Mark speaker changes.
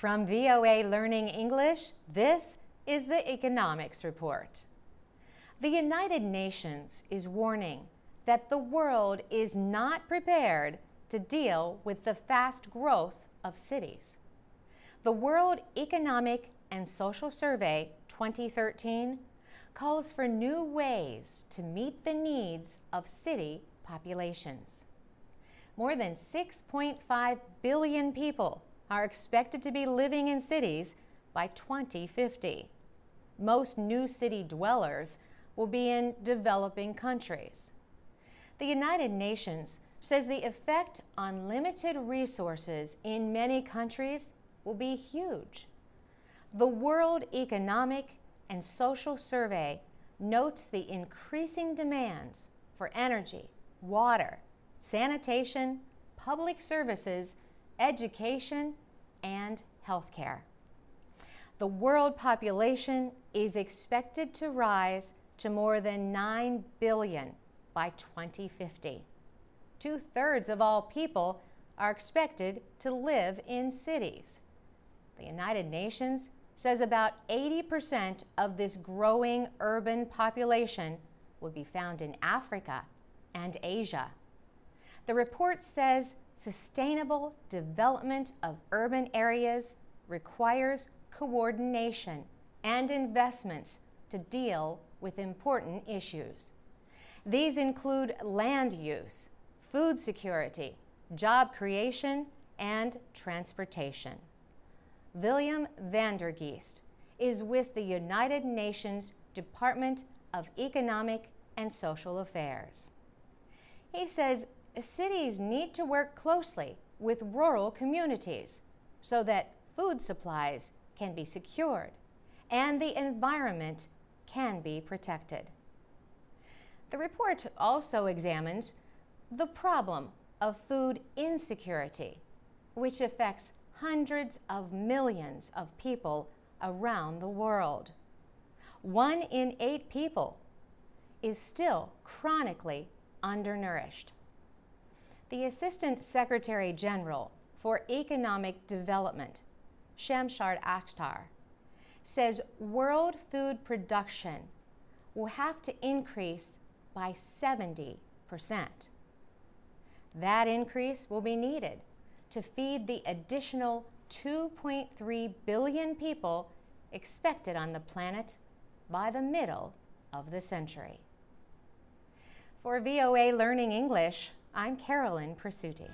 Speaker 1: From VOA Learning English, this is the Economics Report. The United Nations is warning that the world is not prepared to deal with the fast growth of cities. The World Economic and Social Survey 2013 calls for new ways to meet the needs of city populations. More than 6.5 billion people are expected to be living in cities by 2050. Most new city dwellers will be in developing countries. The United Nations says the effect on limited resources in many countries will be huge. The World Economic and Social Survey notes the increasing demands for energy, water, sanitation, public services, education, and healthcare. The world population is expected to rise to more than 9 billion by 2050. 2/3 of all people are expected to live in cities. The United Nations says about 80% of this growing urban population will be found in Africa and Asia. The report says sustainable development of urban areas requires coordination and investments to deal with important issues. These include land use, food security, job creation, and transportation. William Vandergeest is with the United Nations Department of Economic and Social Affairs. He says cities need to work closely with rural communities so that food supplies can be secured and the environment can be protected. The report also examines the problem of food insecurity, which affects hundreds of millions of people around the world. 1 in 8 people is still chronically undernourished. The Assistant Secretary General for Economic Development, Shamshad Akhtar, says world food production will have to increase by 70%. That increase will be needed to feed the additional 2.3 billion people expected on the planet by the middle of the century. For VOA Learning English, I'm Carolyn Presutti.